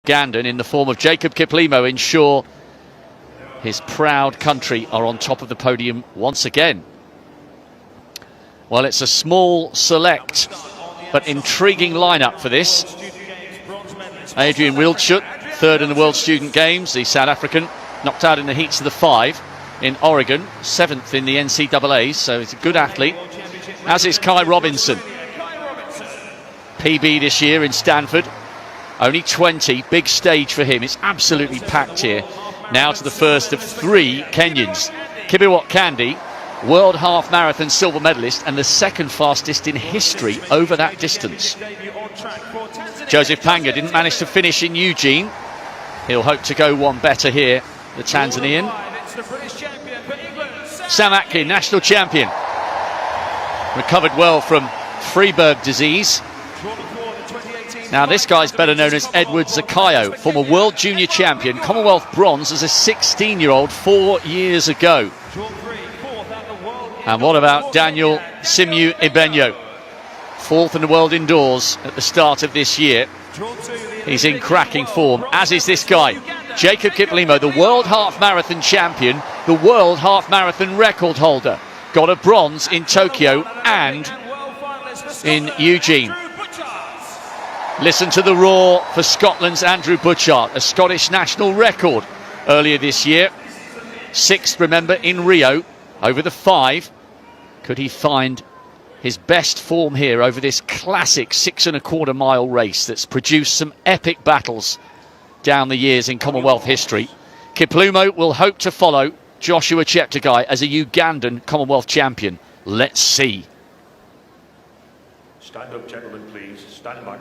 Ugandan in the form of Jacob Kiplimo ensure his proud country are on top of the podium once again. Well, it's a small, select, but intriguing lineup for this. Adrian Wildschut, third in the World Student Games, the South African, knocked out in the heats of the 5 in Oregon, 7th in the NCAAs, so he's a good athlete, as is Kai Robinson. PB this year in Stanford, only 20, big stage for him. It's absolutely packed here. Now to the first of 3 Kenyans. Kibiwott Kandi, world half marathon silver medalist and the second fastest in history over that distance. Joseph Panga didn't manage to finish in Eugene. He'll hope to go one better here, the Tanzanian. Sam Atkin, national champion. Recovered well from Freiberg disease. Now this guy's better known as Edward Zakayo, former world junior champion, Commonwealth bronze as a 16-year-old 4 years ago. And what about Daniel Simu Ibenyo? 4th in the world indoors at the start of this year. He's in cracking form, as is this guy, Jacob Kiplimo, the world half marathon champion, the world half marathon record holder. Got a bronze in Tokyo and in Eugene. Listen to the roar for Scotland's Andrew Butchart, a Scottish national record earlier this year. 6th, remember, in Rio over the 5. Could he find his best form here over this classic 6¼ mile race that's produced some epic battles down the years in Commonwealth history? Kiplimo will hope to follow Joshua Cheptegei as a Ugandan Commonwealth champion. Let's see. Stand up, gentlemen, please. Stand back.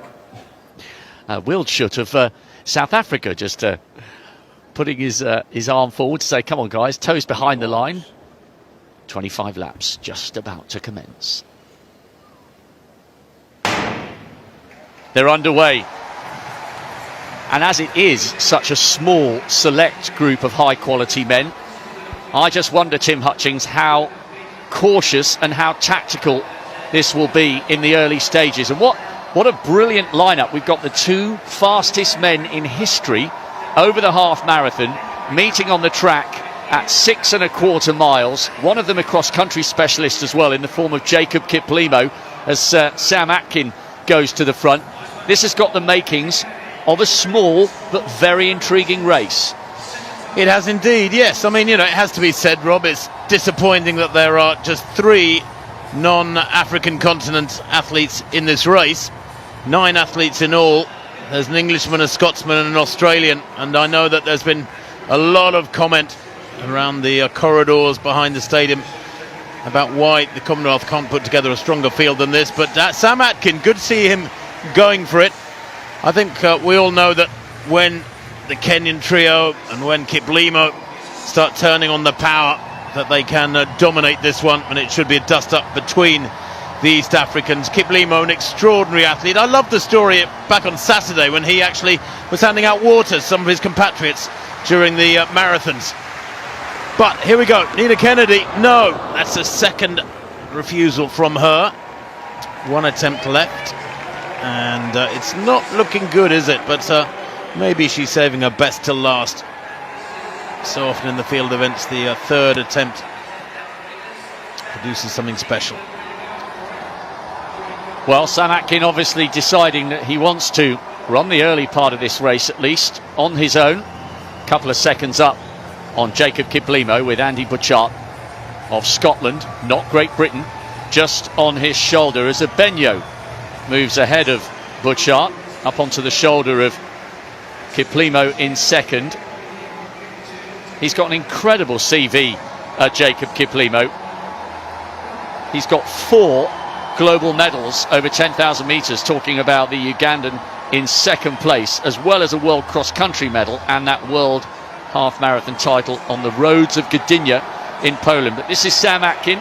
Wildschut of South Africa just putting his arm forward to say, come on guys, toes behind the line. 25 laps just about to commence. They're underway. And as it is such a small, select group of high-quality men, I just wonder, Tim Hutchings, how cautious and how tactical this will be in the early stages. And what a brilliant lineup. We've got the 2 fastest men in history over the half marathon meeting on the track at 6¼ miles. One of them a cross-country specialist as well in the form of Jacob Kiplimo as Sam Atkin goes to the front. This has got the makings of a small but very intriguing race. It has indeed, yes. I mean, you know, it has to be said, Rob, it's disappointing that there are just 3 non-African continent athletes in this race. 9 athletes in all. There's an Englishman, a Scotsman and an Australian, and I know that there's been a lot of comment around the corridors behind the stadium about why the Commonwealth can't put together a stronger field than this, but Sam Atkin, good to see him going for it. I think we all know that when the Kenyan trio and when Kiplimo start turning on the power, that they can dominate this one, and it should be a dust-up between the East Africans. Kiplimo, an extraordinary athlete. I loved the story back on Saturday when he actually was handing out water to some of his compatriots during the marathons. But here we go, Nina Kennedy, no, that's a second refusal from her. 1 attempt left, and it's not looking good, is it? But maybe she's saving her best till last. So often in the field events, the 3rd attempt produces something special. Well, Sam Atkin obviously deciding that he wants to run the early part of this race, at least on his own. A couple of seconds up on Jacob Kiplimo with Andy Butchart of Scotland, not Great Britain, just on his shoulder as Ibenyo moves ahead of Butchart up onto the shoulder of Kiplimo in second. He's got an incredible CV, Jacob Kiplimo. He's got 4 global medals over 10,000 metres, talking about the Ugandan in second place, as well as a world cross-country medal and that world half marathon title on the roads of Gdynia in Poland. But this is Sam Atkin,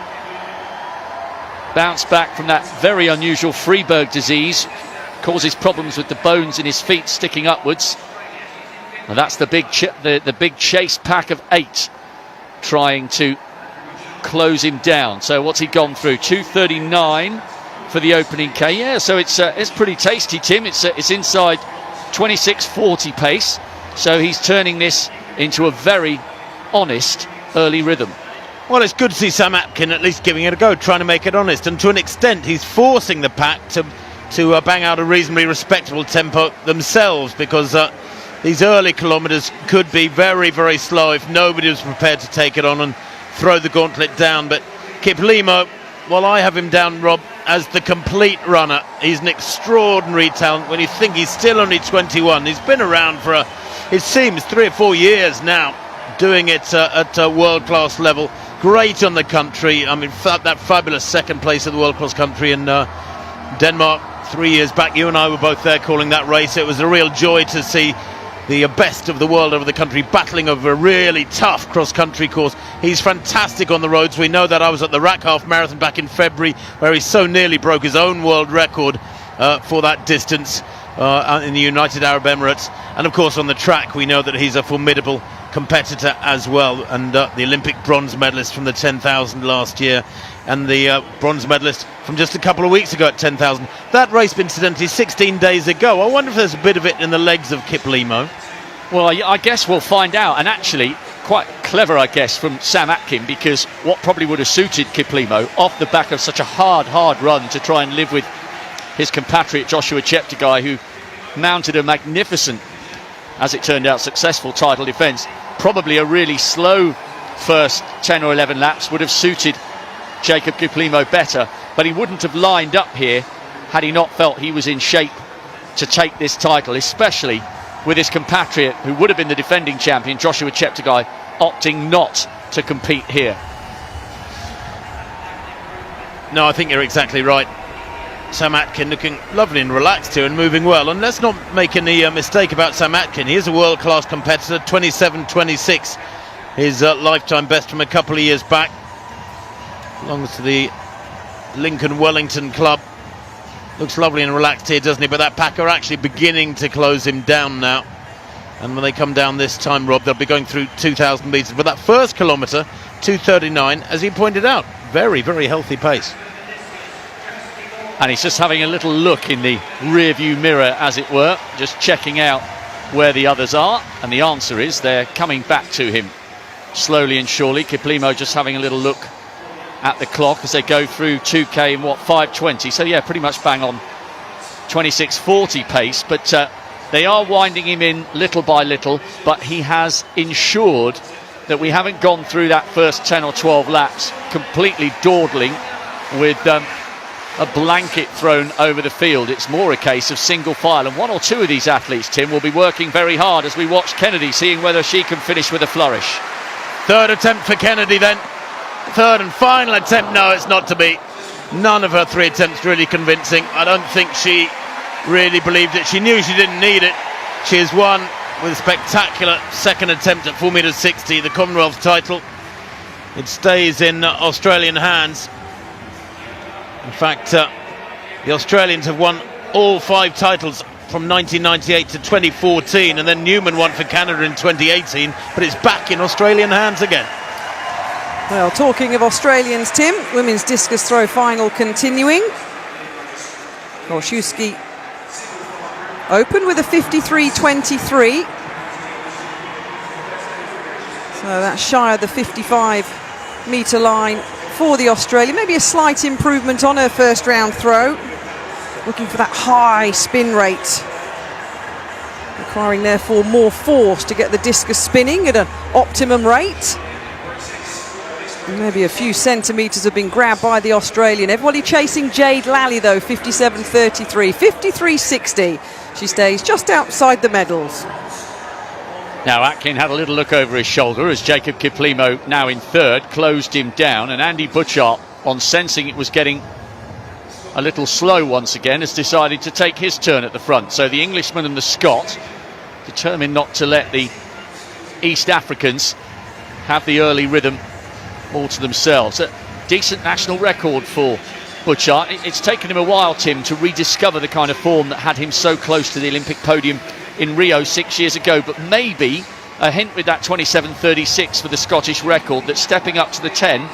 bounced back from that very unusual Freiberg disease, causes problems with the bones in his feet sticking upwards. And that's the big chase pack of 8 trying to close him down. So what's he gone through? 2:39 for the opening K. Yeah, so it's pretty tasty, Tim. It's inside 26:40 pace. So he's turning this into a very honest early rhythm. Well, it's good to see Sam Atkin at least giving it a go, trying to make it honest, and to an extent he's forcing the pack to bang out a reasonably respectable tempo themselves, because these early kilometres could be very, very slow if nobody was prepared to take it on and throw the gauntlet down. But Kiplimo, well, I have him down, Rob, as the complete runner. He's an extraordinary talent when you think he's still only 21. He's been around for, it seems, 3 or 4 years now, doing it at a world-class level. Great on the country. I mean, that fabulous second place at the World Cross Country in Denmark 3 years back. You and I were both there calling that race. It was a real joy to see the best of the world over the country battling over a really tough cross-country course. He's fantastic on the roads. We know that. I was at the Rack Half Marathon back in February, where he so nearly broke his own world record for that distance in the United Arab Emirates. And of course on the track we know that he's a formidable competitor as well, and the Olympic bronze medalist from the 10,000 last year, and the bronze medalist from just a couple of weeks ago at 10,000. That race, incidentally, 16 days ago. I wonder if there's a bit of it in the legs of Kiplimo. Well, I guess we'll find out. And actually, quite clever, I guess, from Sam Atkin, because what probably would have suited Kiplimo off the back of such a hard run to try and live with his compatriot Joshua Cheptegei, who mounted a magnificent, as it turned out, successful title defence. Probably a really slow first 10 or 11 laps would have suited Jacob Kiplimo better, but he wouldn't have lined up here had he not felt he was in shape to take this title, especially with his compatriot, who would have been the defending champion, Joshua Cheptegei, opting not to compete here. No, I think you're exactly right. Sam Atkin looking lovely and relaxed here and moving well. And let's not make any mistake about Sam Atkin. He is a world-class competitor. 27.26, his lifetime best from a couple of years back. Belongs to the Lincoln Wellington club. Looks lovely and relaxed here, doesn't he? But that pack are actually beginning to close him down now. And when they come down this time, Rob, they'll be going through 2,000 metres. But that first kilometre, 2:39, as he pointed out, very, very healthy pace. And he's just having a little look in the rear view mirror, as it were, just checking out where the others are, and the answer is they're coming back to him slowly and surely. Kiplimo just having a little look at the clock as they go through 2k in 5:20, so yeah, pretty much bang on 26:40 pace, but they are winding him in little by little, but he has ensured that we haven't gone through that first 10 or 12 laps completely dawdling with a blanket thrown over the field. It's more a case of single file, and one or two of these athletes, Tim, will be working very hard as we watch Kennedy, seeing whether she can finish with a flourish. Third attempt for Kennedy then. Third and final attempt. No, it's not to be. None of her 3 attempts really convincing. I don't think she really believed it. She knew she didn't need it. She has won with a spectacular second attempt at 4.60 meters, the Commonwealth title. It stays in Australian hands. In fact, the Australians have won all 5 titles from 1998 to 2014, and then Newman won for Canada in 2018, but it's back in Australian hands again. Well, talking of Australians, Tim, women's discus throw final continuing. Olszewski open with a 53.23. So that's shy of the 55-metre line for the Australian. Maybe a slight improvement on her first round throw. Looking for that high spin rate, requiring therefore more force to get the discus spinning at an optimum rate. And maybe a few centimetres have been grabbed by the Australian. Everybody chasing Jade Lally though, 57.33, 53.60. She stays just outside the medals. Now Atkin had a little look over his shoulder as Jacob Kiplimo, now in third, closed him down, and Andy Butchart, on sensing it was getting a little slow once again, has decided to take his turn at the front. So the Englishman and the Scot, determined not to let the East Africans have the early rhythm all to themselves. A decent national record for Butchart. It's taken him a while, Tim, to rediscover the kind of form that had him so close to the Olympic podium in Rio 6 years ago, but maybe a hint with that 27.36 for the Scottish record that stepping up to the 10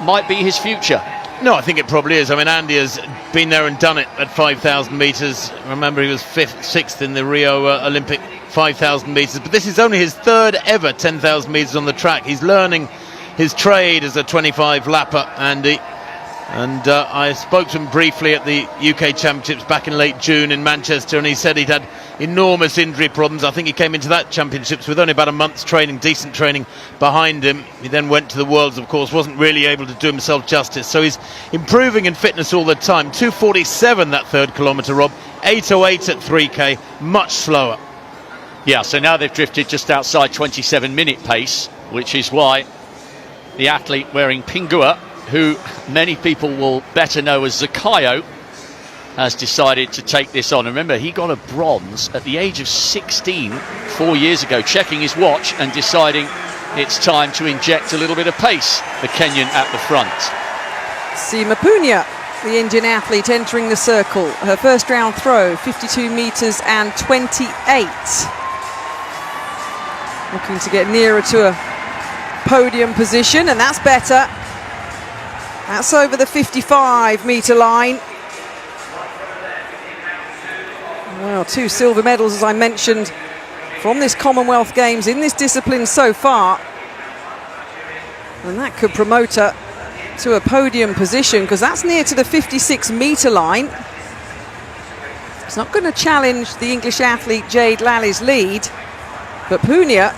might be his future. No, I think it probably is. I mean, Andy has been there and done it at 5,000 metres. Remember, he was sixth in the Rio Olympic 5,000 metres. But this is only his third ever 10,000 metres on the track. He's learning his trade as a 25 lapper, Andy. And I spoke to him briefly at the UK Championships back in late June in Manchester, and he said he'd had enormous injury problems. I think he came into that Championships with only about a month's training, decent training behind him. He then went to the Worlds, of course, wasn't really able to do himself justice. So he's improving in fitness all the time. 2:47 that third kilometre, Rob. 8:08 at 3K, much slower. Yeah, so now they've drifted just outside 27-minute pace, which is why the athlete wearing Pingua, who many people will better know as Zakayo, has decided to take this on. Remember, he got a bronze at the age of 16 4 years ago, checking his watch and deciding it's time to inject a little bit of pace, the Kenyan at the front. Seema Punia, the Indian athlete, entering the circle. Her first round throw, 52 metres and 28. Looking to get nearer to a podium position, and that's better. That's over the 55-metre line. Well, 2 silver medals, as I mentioned, from this Commonwealth Games in this discipline so far. And that could promote her to a podium position, because that's near to the 56-metre line. It's not going to challenge the English athlete Jade Lally's lead, but Punia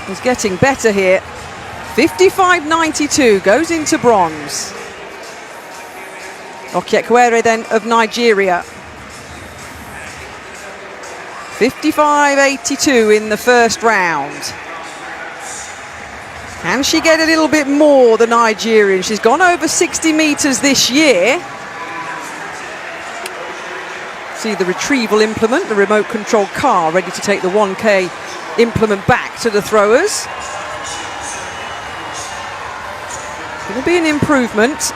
is getting better here. 55.92 goes into bronze. Okyekwere then of Nigeria. 55.82 in the first round. Can she get a little bit more, the Nigerian? She's gone over 60 metres this year. See the retrieval implement, the remote control car, ready to take the 1K implement back to the throwers. Going to be an improvement.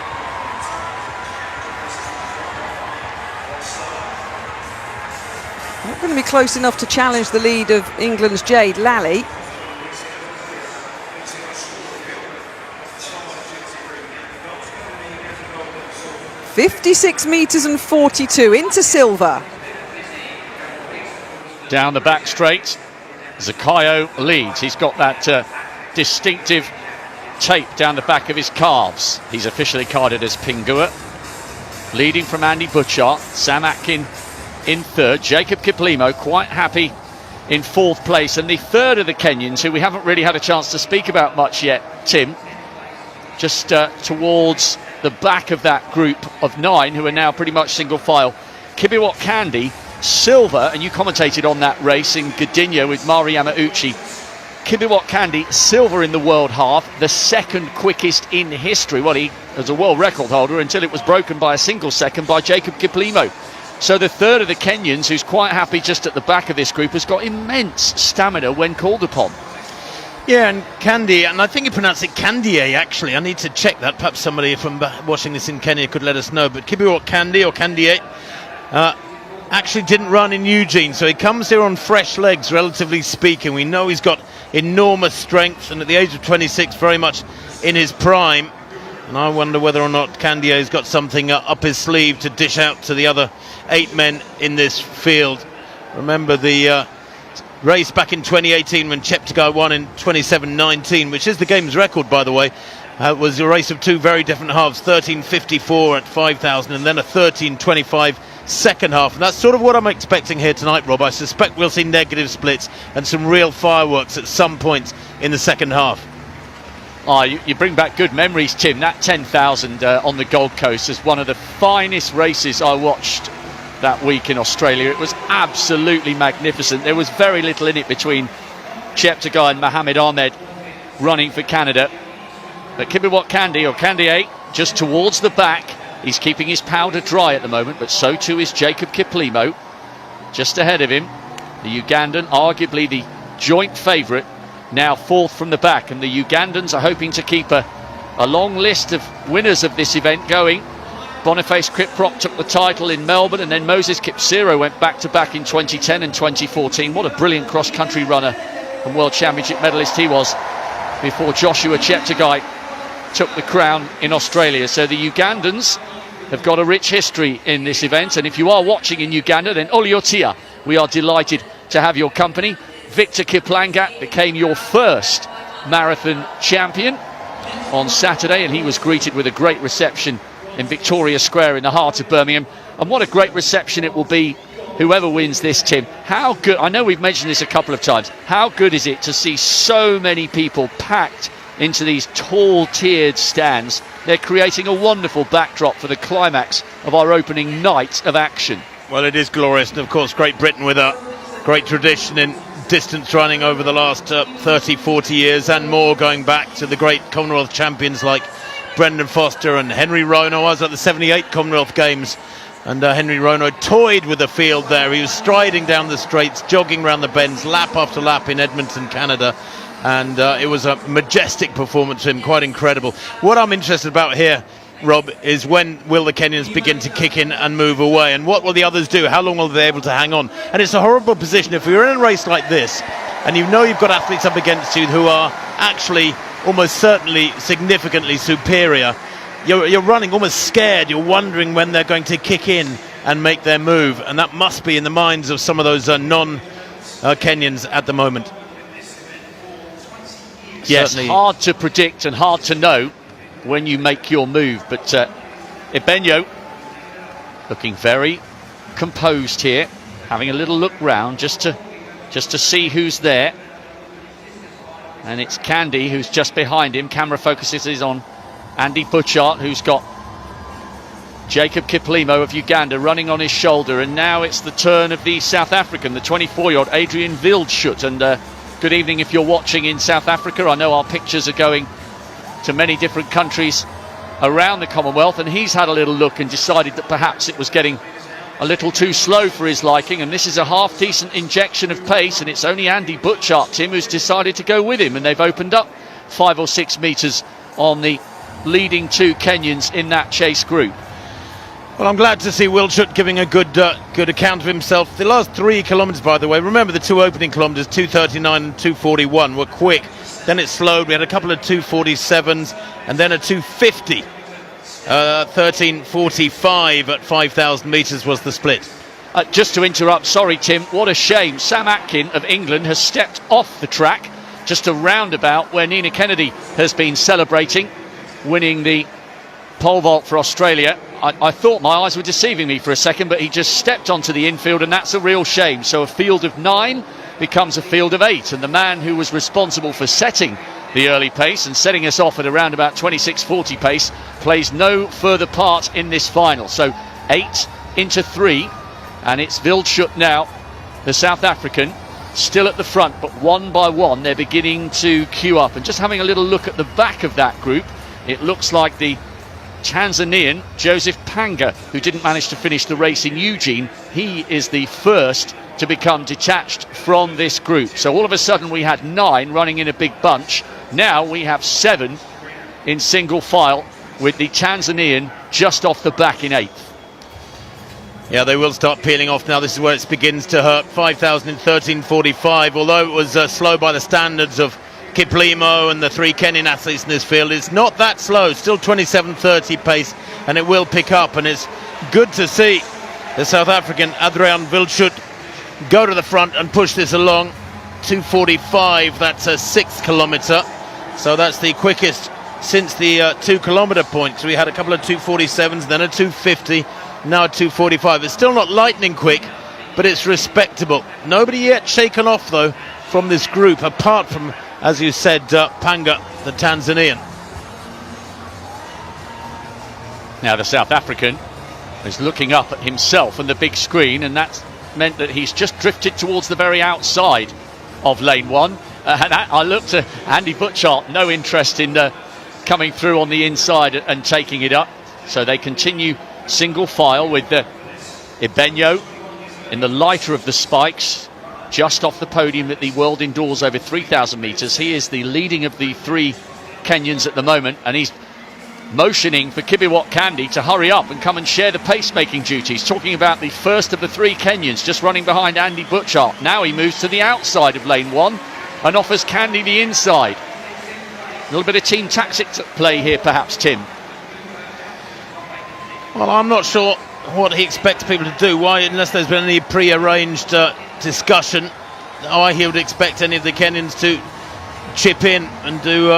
Not going to be close enough to challenge the lead of England's Jade Lally. .56 metres and 42 into silver. Down the back straight, Zakayo leads. He's got that distinctive tape down the back of his calves. He's officially carded as Pingua. Leading from Andy Butchart, Sam Atkin in third, Jacob Kiplimo quite happy in fourth place, and the third of the Kenyans, who we haven't really had a chance to speak about much yet, Tim, just towards the back of that group of 9 who are now pretty much single file. Kibiwot Candy, silver, and you commentated on that race in Gdynia with Mari Yamauchi. Kibiwot Candy, silver in the world half, the second quickest in history. Well, he was a world record holder until it was broken by a single second by Jacob Kiplimo. So the third of the Kenyans, who's quite happy just at the back of this group, has got immense stamina when called upon. Yeah, and Candy, and I think you pronounce it Candier, actually. I need to check that. Perhaps somebody from watching this in Kenya could let us know. But Kibiwot Candy, or Candier, actually didn't run in Eugene, so he comes here on fresh legs, relatively speaking. We know he's got enormous strength, and at the age of 26, very much in his prime. And I wonder whether or not Candier's got something up his sleeve to dish out to the other 8 men in this field. Remember the race back in 2018 when Cheptegei won in 27.19, which is the game's record, by the way. Was a race of 2 very different halves, 13.54 at 5,000 and then a 13.25 second half. And that's sort of what I'm expecting here tonight, Rob. I suspect we'll see negative splits and some real fireworks at some point in the second half. Oh, you bring back good memories, Tim. That 10,000 on the Gold Coast is one of the finest races I watched that week in Australia. It was absolutely magnificent. There was very little in it between Cheptegei and Mohamed Ahmed running for Canada. But Kibiwot Candy, or Candier, just towards the back. He's keeping his powder dry at the moment, but so too is Jacob Kiplimo. Just ahead of him, the Ugandan, arguably the joint favourite, now fourth from the back. And the Ugandans are hoping to keep a long list of winners of this event going. Boniface Kiprop took the title in Melbourne, and then Moses Kipsero went back-to-back in 2010 and 2014. What a brilliant cross-country runner and World Championship medalist he was before Joshua Cheptegei took the crown in Australia. So the Ugandans have got a rich history in this event, and if you are watching in Uganda, then Oliotia, we are delighted to have your company. Victor Kiplangat became your first marathon champion on Saturday, and he was greeted with a great reception in Victoria Square in the heart of Birmingham. And what a great reception it will be, whoever wins this, Tim. How good, I know we've mentioned this a couple of times, how good is it to see so many people packed into these tall tiered stands? They're creating a wonderful backdrop for the climax of our opening night of action. Well, it is glorious, and of course Great Britain with a great tradition in distance running over the last 30, 40 years and more, going back to the great Commonwealth champions like Brendan Foster and Henry Rono. I was at the 78 Commonwealth Games, and Henry Rono toyed with the field there. He was striding down the straights, jogging around the bends, lap after lap in Edmonton, Canada, and it was a majestic performance from him, quite incredible. What I'm interested about here, Rob, is when will the Kenyans begin to kick in and move away, and what will the others do? How long will they be able to hang on? And it's a horrible position if you're in a race like this and you know you've got athletes up against you who are actually almost certainly significantly superior. You're running almost scared. You're wondering when they're going to kick in and make their move, and that must be in the minds of some of those non-Kenyans at the moment. Yes, Certainly. hard to predict and hard to know when you make your move, but Ebenyo looking very composed here, having a little look round just to see who's there, and it's Candy who's just behind him. Camera focuses on Andy Butchart, who's got Jacob Kiplimo of Uganda running on his shoulder, and now it's the turn of the South African, the 24-year-old Adrian Wildschut. And good evening if you're watching in South Africa. I know our pictures are going to many different countries around the Commonwealth, and he's had a little look and decided that perhaps it was getting a little too slow for his liking, and this is a half decent injection of pace, and it's only Andy Butchart, Tim, who's decided to go with him, and they've opened up 5 or 6 metres on the leading two Kenyans in that chase group. Well, I'm glad to see Wildschut giving a good account of himself. The last 3 kilometres, by the way, remember the 2 opening kilometres, 2:39 and 2:41, were quick. Then it slowed. We had a couple of 2:47s and then a 2:50. 13:45 at 5,000 metres was the split. Just to interrupt, sorry Tim, what a shame. Sam Atkin of England has stepped off the track, just a roundabout where Nina Kennedy has been celebrating, winning the pole vault for Australia. I thought my eyes were deceiving me for a second, but he just stepped onto the infield, and that's a real shame. So a field of 9 becomes a field of 8, and the man who was responsible for setting the early pace and setting us off at around about 26:40 pace plays no further part in this final. So 8 into 3, and it's Wildschut now, the South African, still at the front, but one by one they're beginning to queue up. And just having a little look at the back of that group, it looks like the Tanzanian Joseph Panga, who didn't manage to finish the race in Eugene, he is the first to become detached from this group. So all of a sudden we had 9 running in a big bunch. Now we have 7 in single file, with the Tanzanian just off the back in 8th. Yeah, they will start peeling off now. This is where it begins to hurt. 5,000 in 13:45, although it was slow by the standards of Kiplimo and the 3 Kenyan athletes in this field. It's not that slow, still 27:30 pace, and it will pick up. And it's good to see the South African Adrian Wildschut go to the front and push this along. 2:45, that's a 6th kilometre, so that's the quickest since the 2 kilometre point. So we had a couple of 2:47s, then a 2:50, now a 2:45. It's still not lightning quick, but it's respectable. Nobody yet shaken off though from this group, apart from, as you said, Panga, the Tanzanian. Now the South African is looking up at himself and the big screen, and that's meant that he's just drifted towards the very outside of lane 1. And I looked at Andy Butchart, no interest in coming through on the inside and taking it up. So they continue single file with Ebenyo in the lighter of the spikes, just off the podium at the World Indoors over 3,000 metres. He is the leading of the 3 Kenyans at the moment, and he's motioning for Kibiwott Candy to hurry up and come and share the pacemaking duties, talking about the first of the 3 Kenyans just running behind Andy Butchart. Now he moves to the outside of lane 1 and offers Candy the inside. A little bit of team tactics at play here, perhaps, Tim. Well, I'm not sure what he expects people to do. Why, unless there's been any pre-arranged discussion, why he would expect any of the Kenyans to chip in and do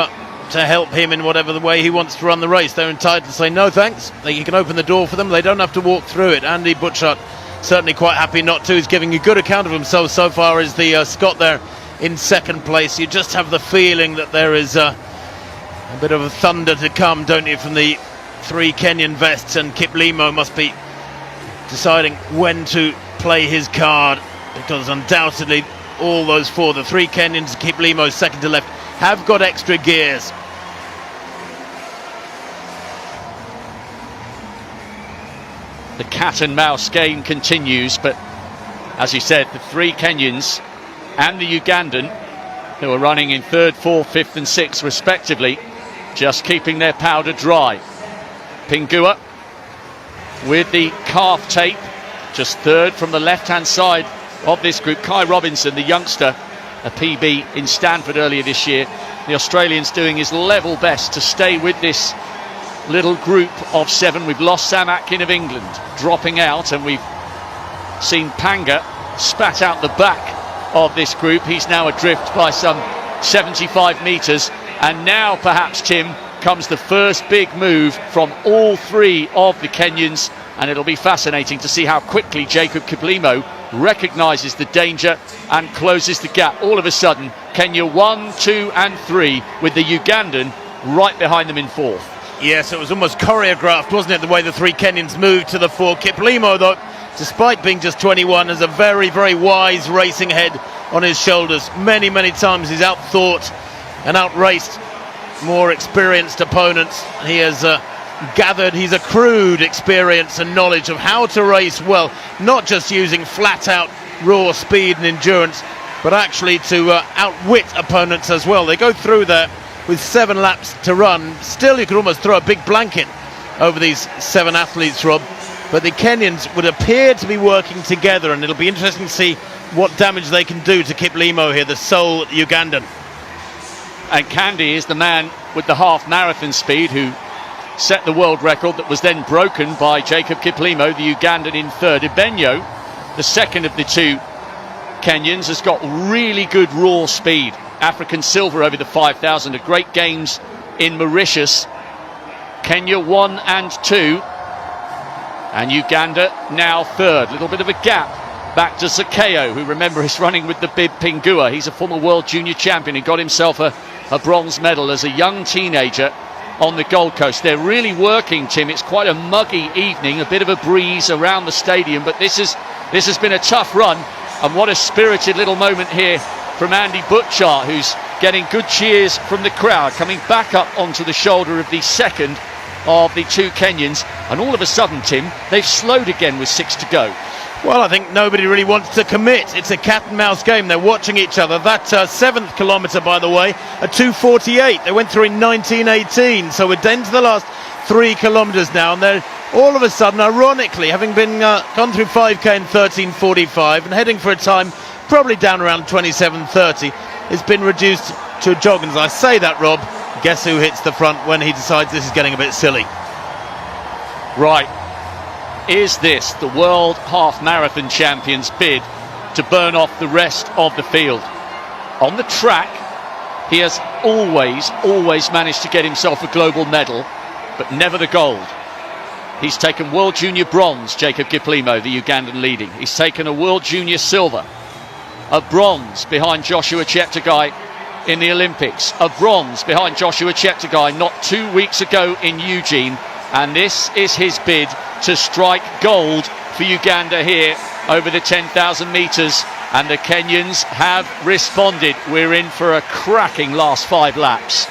to help him in whatever the way he wants to run the race. They're entitled to say no thanks. He can open the door for them. They don't have to walk through it. Andy Butchart certainly quite happy not to. He's giving a good account of himself so far as the Scot there in second place. You just have the feeling that there is a bit of a thunder to come, don't you, from the three Kenyan vests, and Kip Limo must be deciding when to play his card, because undoubtedly all those four, the three Kenyans, Kip Limo second to left, have got extra gears. The cat and mouse game continues, but as you said, the three Kenyans and the Ugandan, who are running in third, fourth, fifth and sixth respectively, just keeping their powder dry. Pingua with the calf tape, just third from the left-hand side of this group. Kai Robinson, the youngster, a PB in Stanford earlier this year. The Australian's doing his level best to stay with this little group of seven. We've lost Sam Atkin of England dropping out, and we've seen Panga spat out the back of this group. He's now adrift by some 75 metres, and now perhaps, Tim, comes the first big move from all three of the Kenyans, and it'll be fascinating to see how quickly Jacob Kiplimo recognises the danger and closes the gap. All of a sudden, Kenya 1, 2 and 3, with the Ugandan right behind them in fourth. Yes, it was almost choreographed, wasn't it, the way the three Kenyans moved to the fore. Kiplimo, though, despite being just 21, has a very, very wise racing head on his shoulders. Many, many times he's outthought and outraced more experienced opponents. He has he's accrued experience and knowledge of how to race well, not just using flat out raw speed and endurance, but actually to outwit opponents as well. They go through there with 7 laps to run. Still, you could almost throw a big blanket over these 7 athletes, Rob, but the Kenyans would appear to be working together, and it'll be interesting to see what damage they can do to Kip Limo here, the sole Ugandan. And Candy is the man with the half marathon speed who set the world record that was then broken by Jacob Kiplimo, the Ugandan, in third. Ibenyo, the second of the two Kenyans, has got really good raw speed. African silver over the 5,000 at Great Games in Mauritius. Kenya 1 and 2, and Uganda now third. Little bit of a gap back to Zakeo, who, remember, is running with the bib Pingua. He's a former world junior champion. He got himself a bronze medal as a young teenager on the Gold Coast. They're really working, Tim. It's quite a muggy evening, a bit of a breeze around the stadium, but this has been a tough run, and what a spirited little moment here from Andy Butchart, who's getting good cheers from the crowd, coming back up onto the shoulder of the second of the two Kenyans, and all of a sudden, Tim, they've slowed again with 6 to go. Well, I think nobody really wants to commit. It's a cat and mouse game. They're watching each other. That 7th kilometre, by the way, a 2:48. They went through in 1918. So we're down to the last 3 kilometres now, and they're all of a sudden, ironically, having been gone through 5k in 13:45 and heading for a time probably down around 27:30, it's been reduced to a jog. And as I say that, Rob, guess who hits the front when he decides this is getting a bit silly? Right. Is this the World Half Marathon Champions bid to burn off the rest of the field? On the track, he has always managed to get himself a global medal, but never the gold. He's taken World Junior bronze, Jacob Kiplimo, the Ugandan leading. He's taken a World Junior silver, a bronze behind Joshua Cheptegei in the Olympics, a bronze behind Joshua Cheptegei not 2 weeks ago in Eugene, and this is his bid to strike gold for Uganda here over the 10,000 metres, and the Kenyans have responded. We're in for a cracking last 5 laps.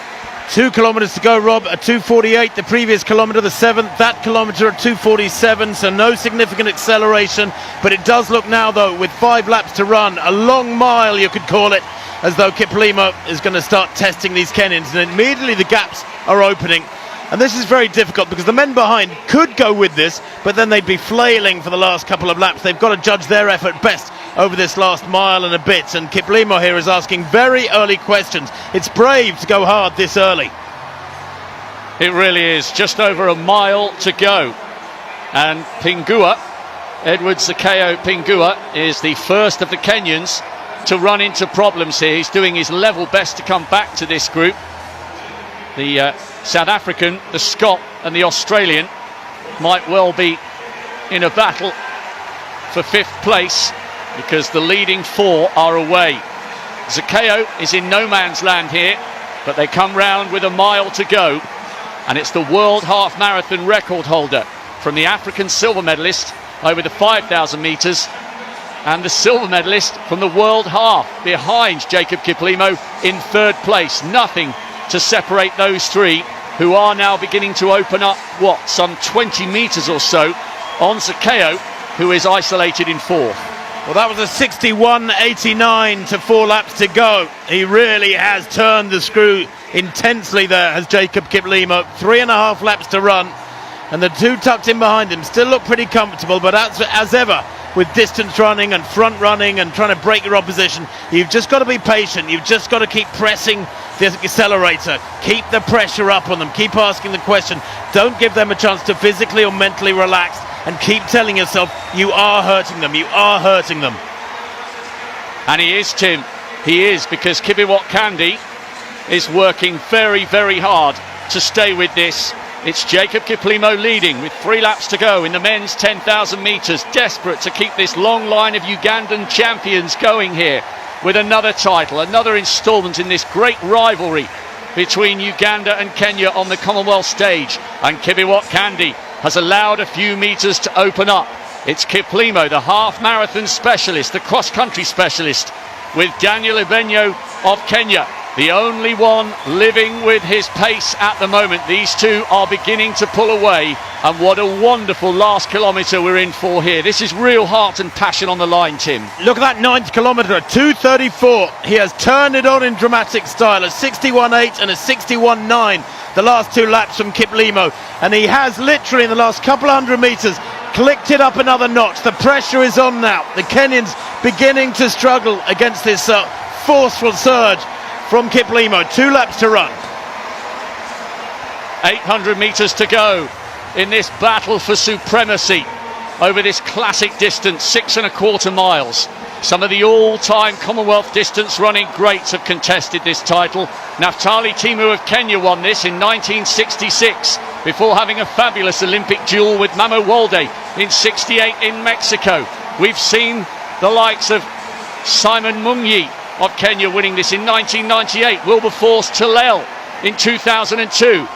2 kilometres to go, Rob, a 2:48 the previous kilometre, the 7th, that kilometre at 2:47, so no significant acceleration, but it does look now, though, with 5 laps to run, a long mile you could call it, as though Kiplimo is going to start testing these Kenyans, and immediately the gaps are opening. And this is very difficult because the men behind could go with this, but then they'd be flailing for the last couple of laps. They've got to judge their effort best over this last mile and a bit, and Kiplimo here is asking very early questions. It's brave to go hard this early. It really is. Just over a mile to go. And Pingua, Edward Zakayo Pingua, is the first of the Kenyans to run into problems here. He's doing his level best to come back to this group. The South African, the Scot and the Australian might well be in a battle for 5th place because the leading 4 are away. Zakayo is in no man's land here, but they come round with a mile to go, and it's the world half marathon record holder from the African silver medalist over the 5,000 metres and the silver medalist from the world half behind Jacob Kiplimo in 3rd place. Nothing to separate those 3, who are now beginning to open up, some 20 metres or so on Zakayo, who is isolated in 4th. Well, that was a 61.89 to 4 laps to go. He really has turned the screw intensely there, has Jacob Kiplimo. 3.5 laps to run, and the 2 tucked in behind him still look pretty comfortable, but as ever, with distance running and front running and trying to break your opposition, you've just got to be patient. You've just got to keep pressing the accelerator, keep the pressure up on them, keep asking the question, don't give them a chance to physically or mentally relax, and keep telling yourself you are hurting them, you are hurting them. And he is, Tim, he is, because Kibiwott Kandi is working very, very hard to stay with this. It's Jacob Kiplimo leading with 3 laps to go in the men's 10,000 metres, desperate to keep this long line of Ugandan champions going here with another title, another instalment in this great rivalry between Uganda and Kenya on the Commonwealth stage. And Kibiwott Kandi has allowed a few metres to open up. It's Kiplimo, the half marathon specialist, the cross-country specialist, with Daniel Ebenyo of Kenya, the only one living with his pace at the moment. These 2 are beginning to pull away, and what a wonderful last kilometre we're in for here. This is real heart and passion on the line, Tim. Look at that 9th kilometre, 2:34. He has turned it on in dramatic style, a 61.8 and a 61.9 the last 2 laps from Kiplimo, and he has literally in the last couple of 100 metres clicked it up another notch. The pressure is on now. The Kenyans beginning to struggle against this forceful surge from Kiplimo. 2 laps to run. 800 metres to go in this battle for supremacy over this classic distance, 6.25 miles. Some of the all-time Commonwealth distance running greats have contested this title. Naftali Timu of Kenya won this in 1966 before having a fabulous Olympic duel with Mamo Wolde in 68 in Mexico. We've seen the likes of Simon Munyi of Kenya winning this in 1998, Wilberforce Talel in 2002.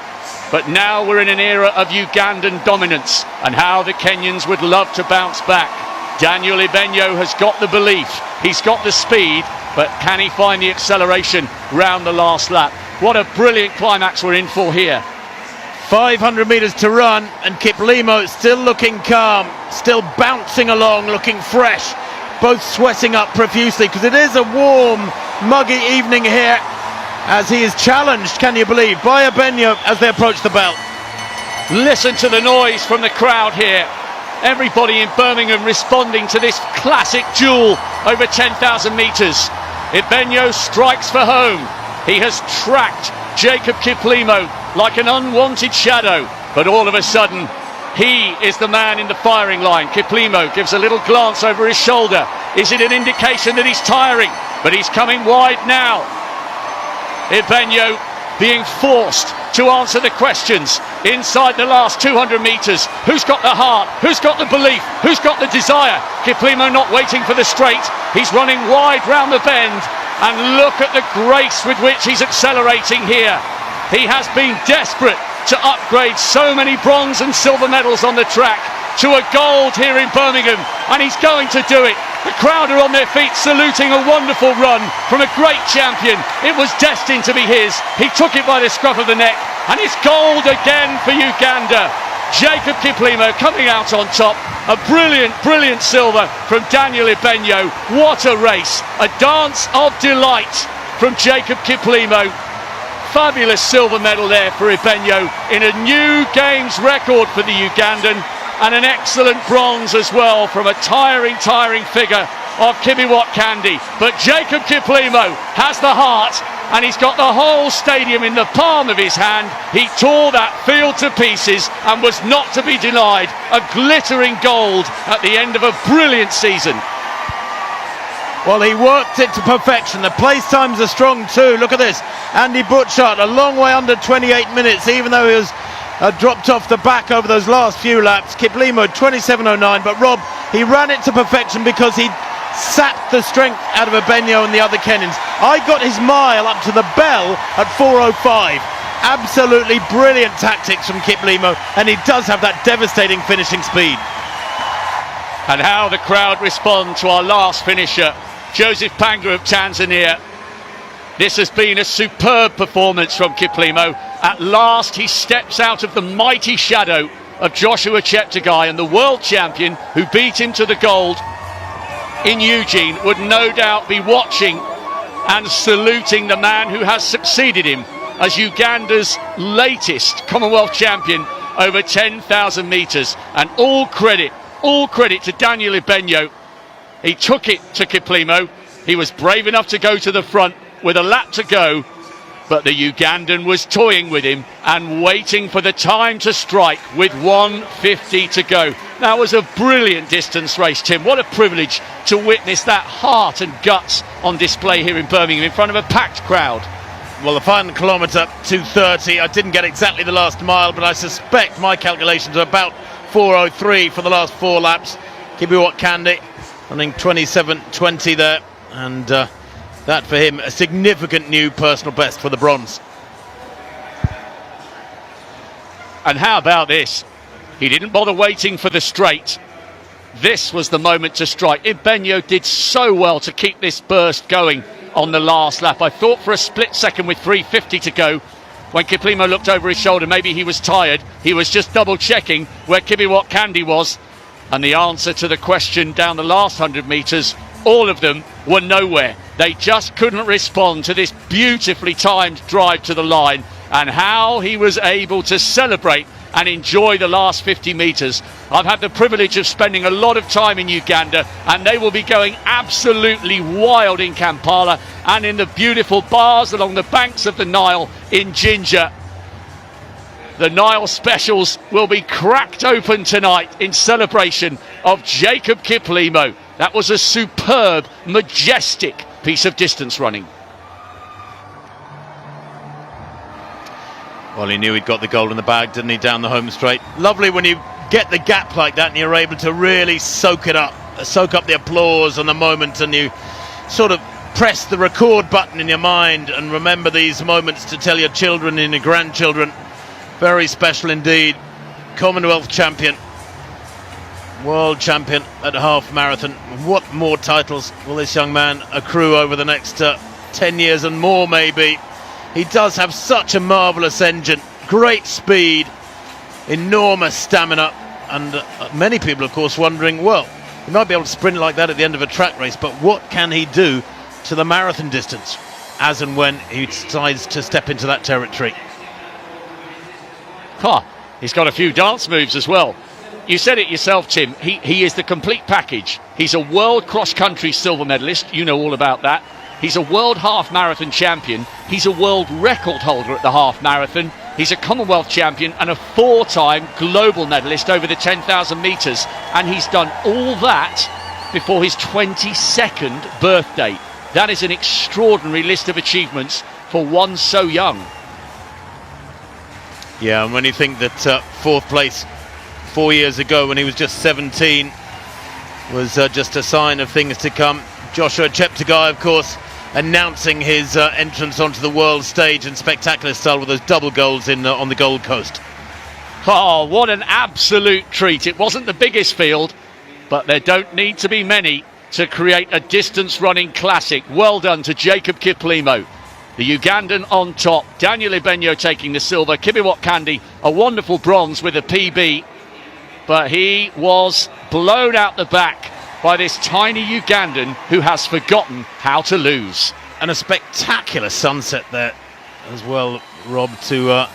But now we're in an era of Ugandan dominance, and how the Kenyans would love to bounce back. Daniel Ebenyo has got the belief, he's got the speed, but can he find the acceleration round the last lap? What a brilliant climax we're in for here. 500 metres to run, and Kiplimo still looking calm, still bouncing along, looking fresh, both sweating up profusely, because it is a warm, muggy evening here, as he is challenged, can you believe, by Ebenyo as they approach the belt. Listen to the noise from the crowd here. Everybody in Birmingham responding to this classic duel over 10,000 metres. Ebenyo strikes for home. He has tracked Jacob Kiplimo like an unwanted shadow, but all of a sudden he is the man in the firing line. Kiplimo gives a little glance over his shoulder. Is it an indication that he's tiring? But he's coming wide now. Ebenyo being forced to answer the questions inside the last 200 metres. Who's got the heart? Who's got the belief? Who's got the desire? Kiplimo not waiting for the straight. He's running wide round the bend, and look at the grace with which he's accelerating here. He has been desperate to upgrade so many bronze and silver medals on the track to a gold here in Birmingham, and he's going to do it. The crowd are on their feet saluting a wonderful run from a great champion. It was destined to be his. He took it by the scruff of the neck, and it's gold again for Uganda. Jacob Kiplimo coming out on top. A brilliant, brilliant silver from Daniel Ebenyo. What a race. A dance of delight from Jacob Kiplimo. Fabulous silver medal there for Ebenyo in a new games record for the Ugandan, and an excellent bronze as well from a tiring figure of Kibiwott Candy. But Jacob Kiplimo has the heart, and he's got the whole stadium in the palm of his hand. He tore that field to pieces and was not to be denied a glittering gold at the end of a brilliant season. Well, he worked it to perfection. The place times are strong too. Look at this. Andy Butchart, a long way under 28 minutes, even though he was dropped off the back over those last few laps. Kiplimo 27.09, but Rob, he ran it to perfection because he sapped the strength out of Ebenyo and the other Kenyans. I got his mile up to the bell at 4.05. Absolutely brilliant tactics from Kiplimo, and he does have that devastating finishing speed. And how the crowd respond to our last finisher, Joseph Panga of Tanzania. This has been a superb performance from Kiplimo. At last he steps out of the mighty shadow of Joshua Cheptegei, and the world champion who beat him to the gold in Eugene would no doubt be watching and saluting the man who has succeeded him as Uganda's latest Commonwealth champion over 10,000 metres. And all credit to Daniel Ebenyo. He took it to Kiplimo. He was brave enough to go to the front with a lap to go, but the Ugandan was toying with him and waiting for the time to strike with 1:50 to go. That was a brilliant distance race, Tim. What a privilege to witness that heart and guts on display here in Birmingham in front of a packed crowd. Well, the final kilometre, 2:30. I didn't get exactly the last mile, but I suspect my calculations are about 4:03 for the last 4 laps. Kibiwott Candy running 27.20 there, and that for him a significant new personal best for the bronze. And how about this? He didn't bother waiting for the straight. This was the moment to strike. Ebenyo did so well to keep this burst going on the last lap. I thought for a split second with 3:50 to go, when Kiplimo looked over his shoulder, maybe he was tired. He was just double checking where Kibiwott Candy was. And the answer to the question down the last 100 metres, all of them were nowhere. They just couldn't respond to this beautifully timed drive to the line, and how he was able to celebrate and enjoy the last 50 metres. I've had the privilege of spending a lot of time in Uganda, and they will be going absolutely wild in Kampala and in the beautiful bars along the banks of the Nile in Jinja. The Nile specials will be cracked open tonight in celebration of Jacob Kiplimo. That was a superb, majestic piece of distance running. Well, he knew he'd got the gold in the bag, didn't he, down the home straight. Lovely when you get the gap like that and you're able to really soak up the applause and the moment, and you sort of press the record button in your mind and remember these moments to tell your children and your grandchildren. Very special indeed. Commonwealth champion, world champion at half marathon. What more titles will this young man accrue over the next 10 years and more, maybe? He does have such a marvellous engine, great speed, enormous stamina, and many people, of course, wondering, well, he might be able to sprint like that at the end of a track race, but what can he do to the marathon distance as and when he decides to step into that territory? He's got a few dance moves as well. You said it yourself, Tim. He is the complete package. He's a world cross-country silver medalist. You know all about that. He's a world half marathon champion. He's a world record holder at the half marathon. He's a Commonwealth champion and a 4-time global medalist over the 10,000 metres. And he's done all that before his 22nd birthday. That is an extraordinary list of achievements for one so young. Yeah, and when you think that 4th place 4 years ago when he was just 17 was just a sign of things to come. Joshua Cheptegei, of course, announcing his entrance onto the world stage in spectacular style with those double goals on the Gold Coast. Oh, what an absolute treat. It wasn't the biggest field, but there don't need to be many to create a distance running classic. Well done to Jacob Kiplimo. The Ugandan on top, Daniel Ebenyo taking the silver, Kibiwott Candy a wonderful bronze with a PB, but he was blown out the back by this tiny Ugandan who has forgotten how to lose. And a spectacular sunset there as well, Rob, to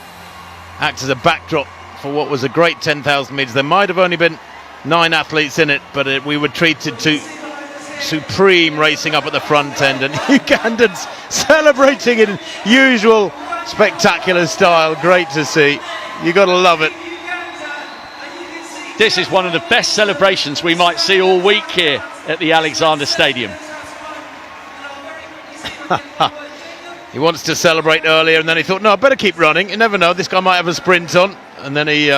act as a backdrop for what was a great 10,000 metres. There might have only been 9 athletes in it, but we were treated to supreme racing up at the front end, and Ugandans celebrating in usual spectacular style. Great to see. You got to love it. This is one of the best celebrations we might see all week here at the Alexander Stadium. He wants to celebrate earlier, and then he thought, no, I better keep running. You never know, this guy might have a sprint on. And then he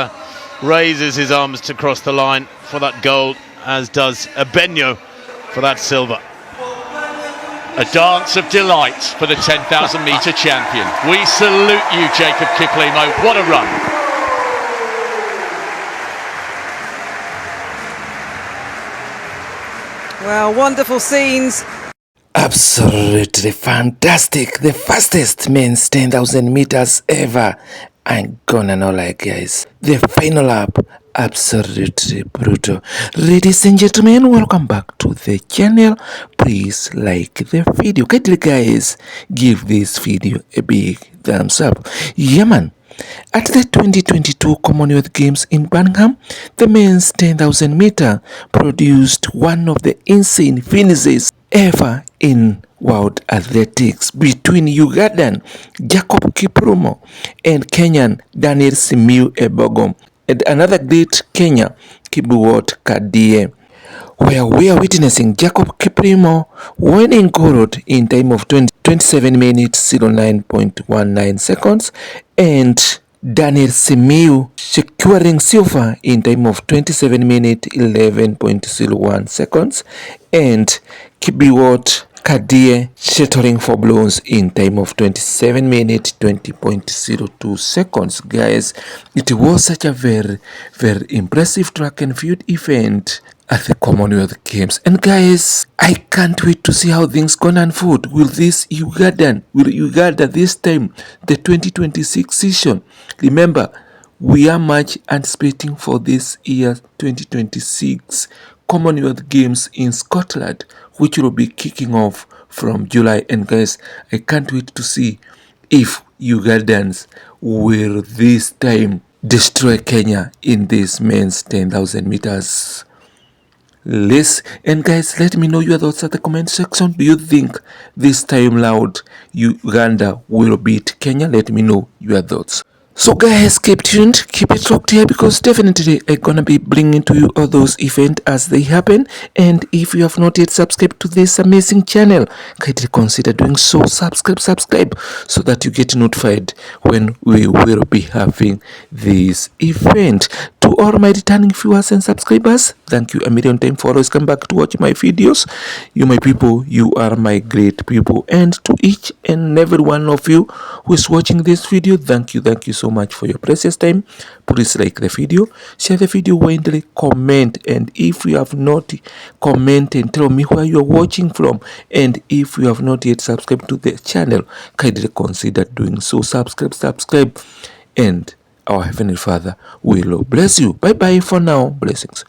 raises his arms to cross the line for that gold, as does Ebenyo for that silver. A dance of delight for the 10,000 metre champion. We salute you, Jacob Kiplimo. What a run. Well, wonderful scenes. Absolutely fantastic. The fastest men's 10,000 meters ever. I'm gonna know, like, guys. The final lap, absolutely brutal. Ladies and gentlemen, welcome back to the channel. Please like the video. Kindly, guys, give this video a big thumbs up. Yeah, man. At the 2022 Commonwealth Games in Birmingham, the men's 10,000 meter produced one of the insane finishes ever in world athletics between Ugandan Jacob Kiplimo and Kenyan Daniel Simiyu Ebogo, and another great Kenya, Kibiwott Kadie, where we are witnessing Jacob Kiplimo winning gold in time of 27 minutes 09.19 seconds and Daniel Simiyu securing silver in time of 27 minutes 11.01 seconds and Kibiwott Kadie settling for bronze in time of 27 minutes 20.02 seconds. Guys, it was such a very impressive track and field event at the Commonwealth Games, and guys, I can't wait to see how things gonna unfold. Will Uganda this time the 2026 season? Remember, we are much anticipating for this year 2026 Commonwealth Games in Scotland, which will be kicking off from July. And guys, I can't wait to see if Ugandans will this time destroy Kenya in this men's 10,000 meters. And guys, let me know your thoughts at the comment section. Do you think this time loud Uganda will beat Kenya? Let me know your thoughts. So guys, keep tuned, keep it locked here, because definitely I'm gonna be bringing to you all those events as they happen. And if you have not yet subscribed to this amazing channel, kindly consider doing so. Subscribe so that you get notified when we will be having this event. To all my returning viewers and subscribers, thank you a million times for always come back to watch my videos. You my people, you are my great people. And to each and every one of you who is watching this video, thank you so much for your precious time. Please like the video, share the video widely, comment, and if you have not commented, tell me where you are watching from, and if you have not yet subscribed to the channel, kindly consider doing so. Subscribe, and our Heavenly Father will bless you. Bye bye for now. Blessings.